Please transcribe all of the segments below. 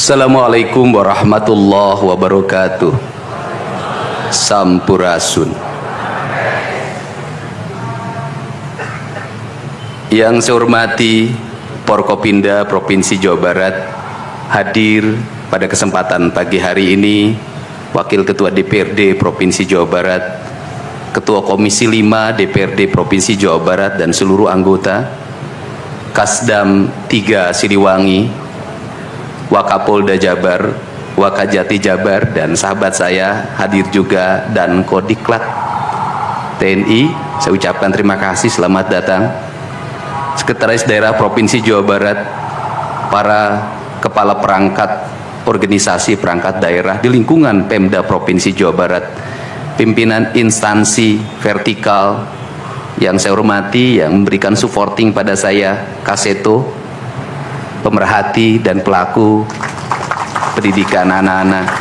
Assalamualaikum warahmatullahi wabarakatuh. Sampurasun. Yang saya hormati Forkopimda Provinsi Jawa Barat, hadir pada kesempatan pagi hari ini Wakil Ketua DPRD Provinsi Jawa Barat, Ketua Komisi 5 DPRD Provinsi Jawa Barat dan seluruh anggota, Kasdam 3 Siliwangi, Wakapolda Jabar, Wakajati Jabar, dan sahabat saya hadir juga, dan Kodiklat TNI. Saya ucapkan terima kasih, selamat datang. Sekretaris Daerah Provinsi Jawa Barat, para kepala perangkat organisasi perangkat daerah di lingkungan Pemda Provinsi Jawa Barat, pimpinan instansi vertikal yang saya hormati, yang memberikan supporting pada saya, Kaseto, pemerhati dan pelaku pendidikan anak-anak,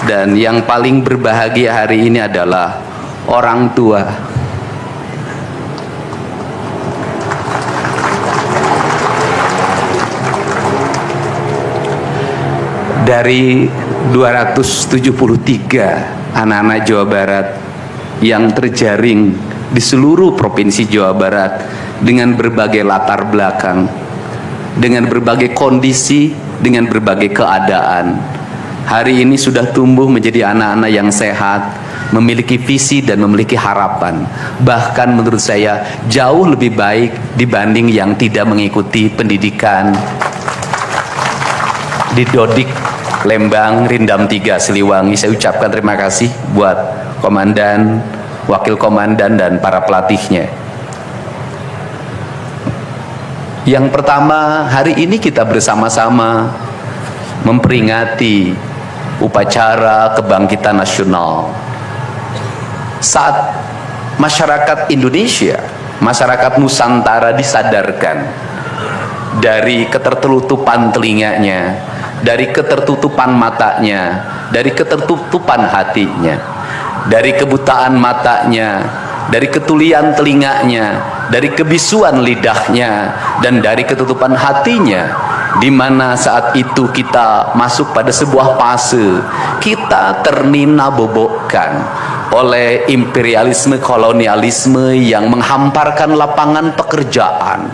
dan yang paling berbahagia hari ini adalah orang tua. Dari 273 anak-anak Jawa Barat yang terjaring di seluruh provinsi Jawa Barat dengan berbagai latar belakang, dengan berbagai kondisi, dengan berbagai keadaan, hari ini sudah tumbuh menjadi anak-anak yang sehat, memiliki visi dan memiliki harapan. Bahkan menurut saya jauh lebih baik dibanding yang tidak mengikuti pendidikan di Dodik, Lembang, Rindam 3 Siliwangi. Saya ucapkan terima kasih buat komandan, wakil komandan, dan para pelatihnya. Yang pertama, hari ini kita bersama-sama memperingati upacara kebangkitan nasional. Saat masyarakat Indonesia, masyarakat Nusantara disadarkan dari ketertutupan telinganya, dari ketertutupan matanya, dari ketertutupan hatinya, dari kebutaan matanya, dari ketulian telinganya, dari kebisuan lidahnya, dan dari ketutupan hatinya, di mana saat itu kita masuk pada sebuah fase kita ternina-bobokkan oleh imperialisme kolonialisme yang menghamparkan lapangan pekerjaan,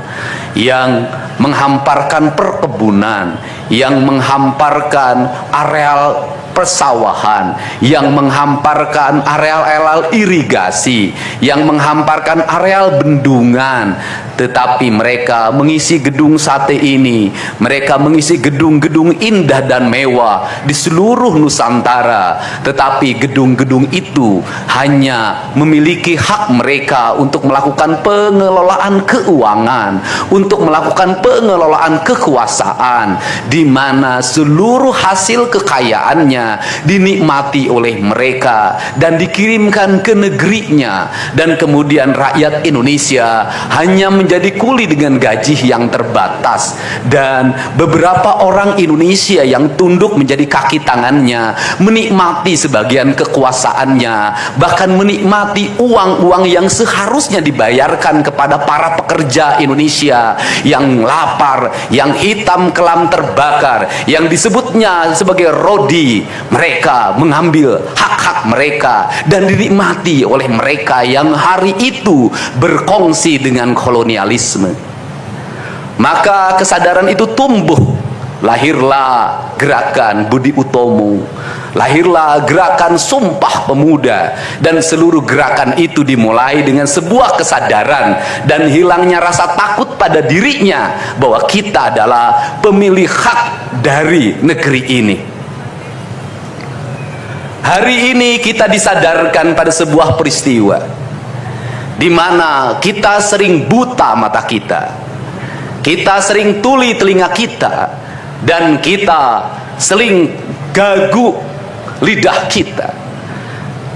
yang menghamparkan perkebunan, yang menghamparkan areal persawahan, yang menghamparkan areal-areal irigasi, yang menghamparkan areal bendungan. Tetapi mereka mengisi gedung sate ini, mereka mengisi gedung-gedung indah dan mewah di seluruh Nusantara. Tetapi gedung-gedung itu hanya memiliki hak mereka untuk melakukan pengelolaan keuangan, untuk melakukan pengelolaan kekuasaan, di mana seluruh hasil kekayaannya dinikmati oleh mereka dan dikirimkan ke negerinya, dan kemudian rakyat Indonesia hanya menjadi kuli dengan gaji yang terbatas, dan beberapa orang Indonesia yang tunduk menjadi kaki tangannya menikmati sebagian kekuasaannya, bahkan menikmati uang-uang yang seharusnya dibayarkan kepada para pekerja Indonesia yang lapar, yang hitam kelam terbakar, yang disebutnya sebagai rodi. Mereka mengambil hak-hak mereka dan dinikmati oleh mereka yang hari itu berkongsi dengan kolonialisme. Maka kesadaran itu tumbuh, lahirlah gerakan Budi Utomo, lahirlah gerakan Sumpah Pemuda, dan seluruh gerakan itu dimulai dengan sebuah kesadaran dan hilangnya rasa takut pada dirinya bahwa kita adalah pemilik hak dari negeri ini. Hari ini kita disadarkan pada sebuah peristiwa di mana kita sering buta mata kita, kita sering tuli telinga kita, dan kita sering gagu lidah kita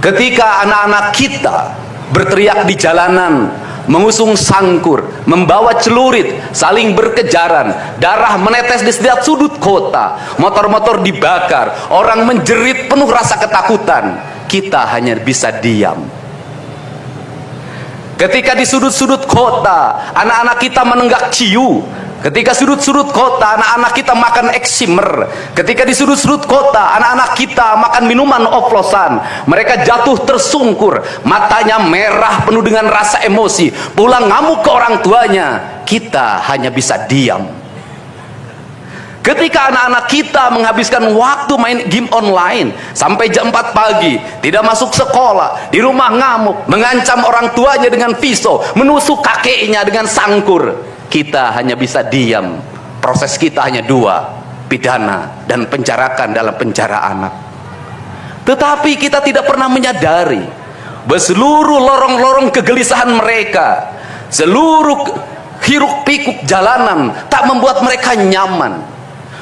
ketika anak-anak kita berteriak di jalanan, mengusung sangkur, membawa celurit, saling berkejaran, darah menetes di setiap sudut kota, motor-motor dibakar, orang menjerit penuh rasa ketakutan. Kita hanya bisa diam. Ketika di sudut-sudut kota, anak-anak kita menenggak ciu, Ketika sudut-sudut kota anak-anak kita makan eksimer, ketika di sudut-sudut kota anak-anak kita makan minuman oplosan, mereka jatuh tersungkur, matanya merah penuh dengan rasa emosi, pulang ngamuk ke orang tuanya, kita hanya bisa diam. Ketika anak-anak kita menghabiskan waktu main game online sampai jam 4 pagi, tidak masuk sekolah, di rumah ngamuk, mengancam orang tuanya dengan pisau, menusuk kakeknya dengan sangkur, kita hanya bisa diam. Proses kita hanya dua, pidana dan penjarakan dalam penjara anak. Tetapi kita tidak pernah menyadari bahwa seluruh lorong-lorong kegelisahan mereka, seluruh hiruk pikuk jalanan tak membuat mereka nyaman.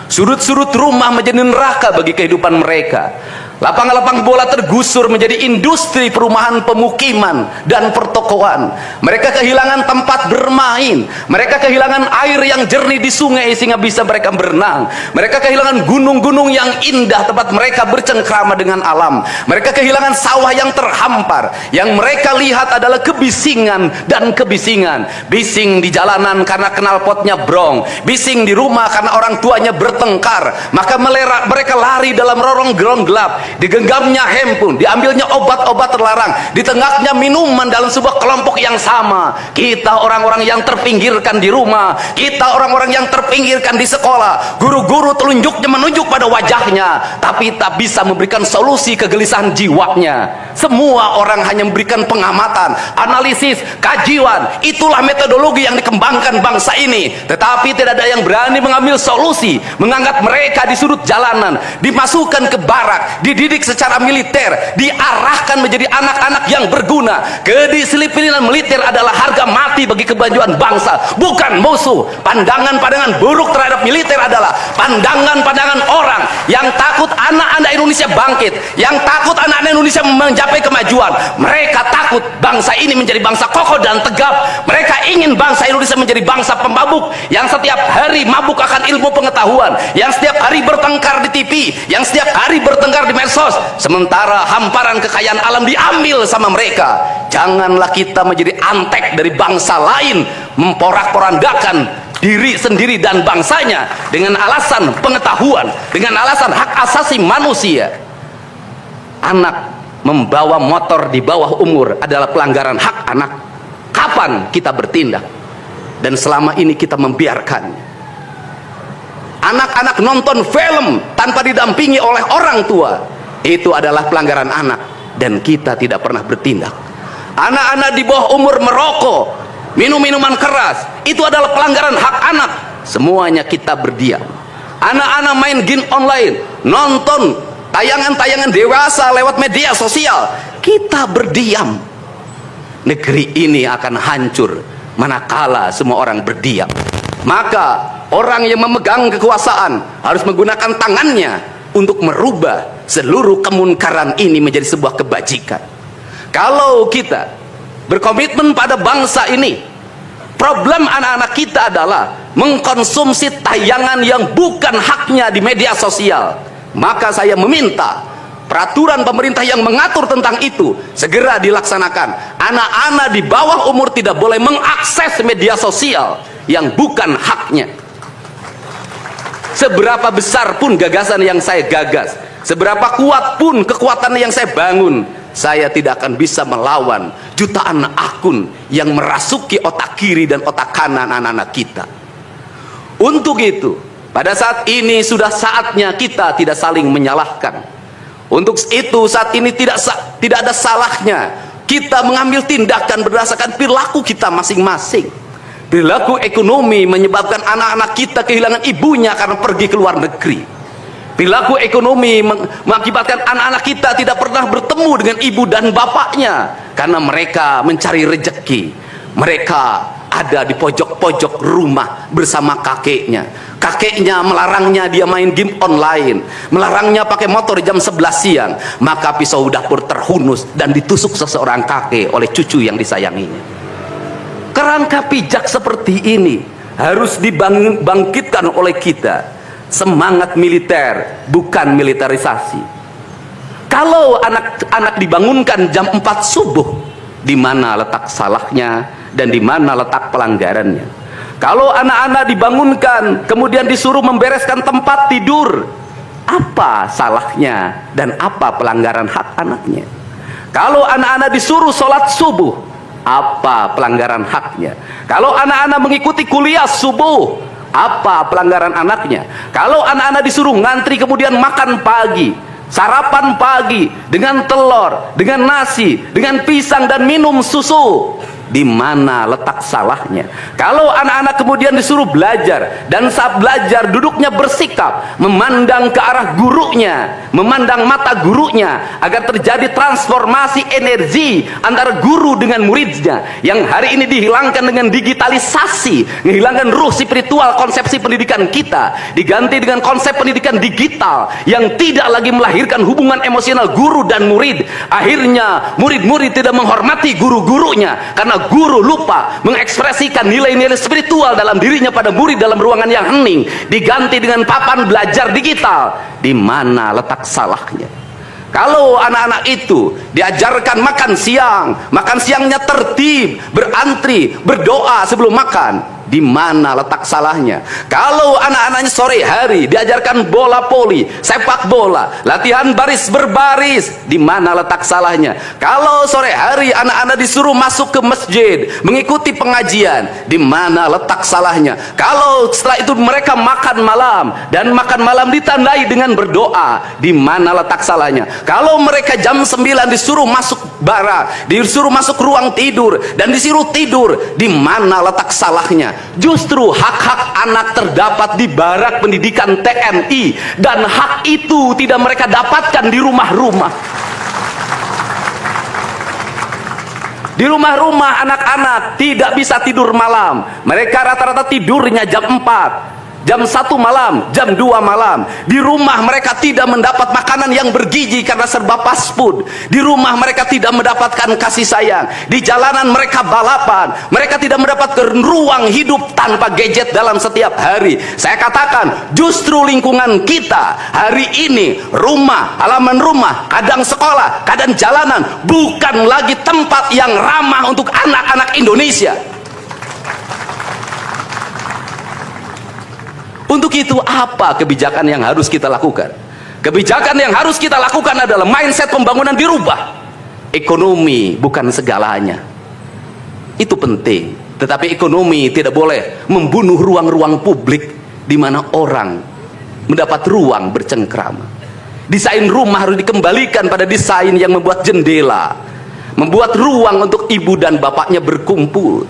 Sudut-sudut rumah menjadi neraka bagi kehidupan mereka. Lapang-lapang bola tergusur menjadi industri perumahan, pemukiman dan pertokoan. Mereka kehilangan tempat bermain, mereka kehilangan air yang jernih di sungai sehingga bisa mereka berenang. Mereka kehilangan gunung-gunung yang indah tempat mereka bercengkrama dengan alam. Mereka kehilangan sawah yang terhampar. Yang mereka lihat adalah kebisingan dan kebisingan. Bising di jalanan karena knalpotnya brong, bising di rumah karena orang tuanya bertengkar. Maka mereka lari dalam rorong-gerong gelap, digenggamnya handphone, diambilnya obat-obat terlarang, ditengahnya minuman dalam sebuah kelompok yang sama. Kita orang-orang yang terpinggirkan di rumah, kita orang-orang yang terpinggirkan di sekolah, guru-guru telunjuknya menunjuk pada wajahnya, tapi tak bisa memberikan solusi kegelisahan jiwanya. Semua orang hanya memberikan pengamatan, analisis, kajian. Itulah metodologi yang dikembangkan bangsa ini, tetapi tidak ada yang berani mengambil solusi, mengangkat mereka di sudut jalanan, dimasukkan ke barak, dididik secara militer, diarahkan menjadi anak-anak yang berguna. Kedisiplinan militer adalah harga mati bagi kemajuan bangsa, bukan musuh. Pandangan-pandangan buruk terhadap militer adalah pandangan-pandangan orang yang takut anak-anak Indonesia bangkit, yang takut anak-anak Indonesia mencapai kemajuan. Mereka takut bangsa ini menjadi bangsa kokoh dan tegap. Mereka ingin bangsa Indonesia menjadi bangsa pemabuk yang setiap hari mabuk akan ilmu pengetahuan, yang setiap hari bertengkar di TV, yang setiap hari bertengkar di medsos, sementara hamparan kekayaan alam diambil sama mereka. Janganlah kita menjadi antek dari bangsa lain, memporak-porandakan diri sendiri dan bangsanya dengan alasan pengetahuan, dengan alasan hak asasi manusia. Anak membawa motor di bawah umur adalah pelanggaran hak anak. Kapan kita bertindak? Dan selama ini kita membiarkannya. Anak-anak nonton film tanpa didampingi oleh orang tua, itu adalah pelanggaran anak, dan kita tidak pernah bertindak. Anak-anak di bawah umur merokok, minum minuman keras, itu adalah pelanggaran hak anak. Semuanya kita berdiam. Anak-anak main game online, nonton tayangan-tayangan dewasa lewat media sosial, kita berdiam. Negeri ini akan hancur manakala semua orang berdiam. Maka orang yang memegang kekuasaan harus menggunakan tangannya untuk merubah seluruh kemunkaran ini menjadi sebuah kebajikan. Kalau kita berkomitmen pada bangsa ini, problem anak-anak kita adalah mengkonsumsi tayangan yang bukan haknya di media sosial. Maka saya meminta peraturan pemerintah yang mengatur tentang itu segera dilaksanakan. Anak-anak di bawah umur tidak boleh mengakses media sosial yang bukan haknya. Seberapa besar pun gagasan yang saya gagas, seberapa kuat pun kekuatan yang saya bangun, saya tidak akan bisa melawan jutaan akun yang merasuki otak kiri dan otak kanan anak-anak kita. Untuk itu, pada saat ini sudah saatnya kita tidak saling menyalahkan. Untuk itu saat ini tidak ada salahnya kita mengambil tindakan berdasarkan perilaku kita masing-masing. Perilaku ekonomi menyebabkan anak-anak kita kehilangan ibunya karena pergi ke luar negeri. Perilaku ekonomi mengakibatkan anak-anak kita tidak pernah bertemu dengan ibu dan bapaknya karena mereka mencari rezeki. Mereka ada di pojok-pojok rumah bersama kakeknya. Kakeknya melarangnya dia main game online, melarangnya pakai motor jam 11 siang. Maka pisau dapur terhunus dan ditusuk seseorang kakek oleh cucu yang disayanginya. Kerangka pijak seperti ini harus dibangkitkan oleh kita. Semangat militer, bukan militerisasi. Kalau anak-anak dibangunkan jam 4 subuh, di mana letak salahnya dan di mana letak pelanggarannya? Kalau anak-anak dibangunkan kemudian disuruh membereskan tempat tidur, apa salahnya dan apa pelanggaran hak anaknya? Kalau anak-anak disuruh sholat subuh, apa pelanggaran haknya? Kalau anak-anak mengikuti kuliah subuh, apa pelanggaran anaknya? Kalau anak-anak disuruh ngantri kemudian makan pagi, sarapan pagi dengan telur, dengan nasi, dengan pisang dan minum susu, di mana letak salahnya? Kalau anak-anak kemudian disuruh belajar dan saat belajar duduknya bersikap memandang ke arah gurunya, memandang mata gurunya, agar terjadi transformasi energi antara guru dengan muridnya yang hari ini dihilangkan dengan digitalisasi, menghilangkan ruh spiritual konsepsi pendidikan kita, diganti dengan konsep pendidikan digital yang tidak lagi melahirkan hubungan emosional guru dan murid. Akhirnya murid-murid tidak menghormati guru-gurunya karena guru lupa mengekspresikan nilai-nilai spiritual dalam dirinya pada murid dalam ruangan yang hening, diganti dengan papan belajar digital. Di mana letak salahnya? Kalau anak-anak itu diajarkan makan siangnya tertib, berantri, berdoa sebelum makan, di mana letak salahnya? Kalau anak-anaknya sore hari diajarkan bola voli, sepak bola, latihan baris berbaris, di mana letak salahnya? Kalau sore hari anak-anak disuruh masuk ke masjid, mengikuti pengajian, di mana letak salahnya? Kalau setelah itu mereka makan malam dan makan malam ditandai dengan berdoa, di mana letak salahnya? Kalau mereka jam 9 disuruh masuk barak, disuruh masuk ruang tidur dan disuruh tidur, di mana letak salahnya? Justru hak-hak anak terdapat di barak pendidikan TNI, dan hak itu tidak mereka dapatkan di rumah-rumah. Di rumah-rumah anak-anak tidak bisa tidur malam. Mereka rata-rata tidurnya jam 4, jam 1 malam, jam 2 malam. Di rumah mereka tidak mendapat makanan yang bergizi karena serba fast food. Di rumah mereka tidak mendapatkan kasih sayang. Di jalanan mereka balapan. Mereka tidak mendapatkan ruang hidup tanpa gadget dalam setiap hari. Saya katakan, justru lingkungan kita hari ini, rumah, halaman rumah, kadang sekolah, kadang jalanan, bukan lagi tempat yang ramah untuk anak-anak Indonesia. Untuk itu apa kebijakan yang harus kita lakukan? Kebijakan yang harus kita lakukan adalah mindset pembangunan dirubah. Ekonomi bukan segalanya. Itu penting. Tetapi ekonomi tidak boleh membunuh ruang-ruang publik di mana orang mendapat ruang bercengkrama. Desain rumah harus dikembalikan pada desain yang membuat jendela, membuat ruang untuk ibu dan bapaknya berkumpul.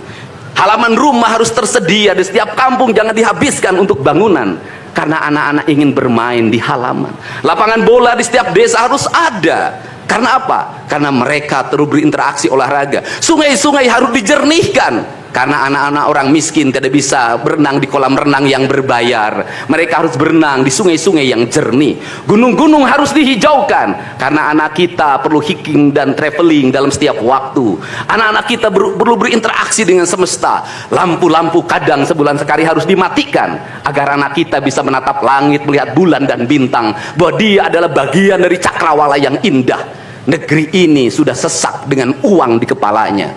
Halaman rumah harus tersedia di setiap kampung, jangan dihabiskan untuk bangunan karena anak-anak ingin bermain di halaman. Lapangan bola di setiap desa harus ada. Karena apa? Karena mereka terus berinteraksi olahraga. Sungai-sungai harus dijernihkan karena anak-anak orang miskin tidak bisa berenang di kolam renang yang berbayar. Mereka harus berenang di sungai-sungai yang jernih. Gunung-gunung harus dihijaukan karena anak kita perlu hiking dan traveling dalam setiap waktu. Anak-anak kita perlu berinteraksi dengan semesta. Lampu-lampu kadang sebulan sekali harus dimatikan agar anak kita bisa menatap langit, melihat bulan dan bintang, bahwa dia adalah bagian dari cakrawala yang indah. Negeri ini sudah sesak dengan uang di kepalanya,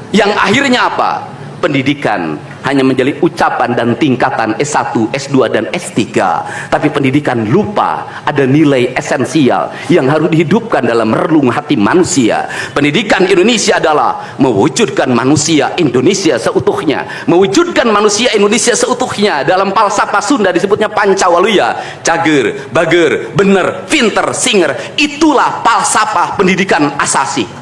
yang akhirnya apa? Pendidikan hanya menjadi ucapan dan tingkatan S1, S2 dan S3, tapi pendidikan lupa ada nilai esensial yang harus dihidupkan dalam relung hati manusia. Pendidikan Indonesia adalah mewujudkan manusia Indonesia seutuhnya, mewujudkan manusia Indonesia seutuhnya. Dalam falsafah Sunda disebutnya Pancawaluya, cager, bager, bener, pinter, singer. Itulah falsafah pendidikan asasi.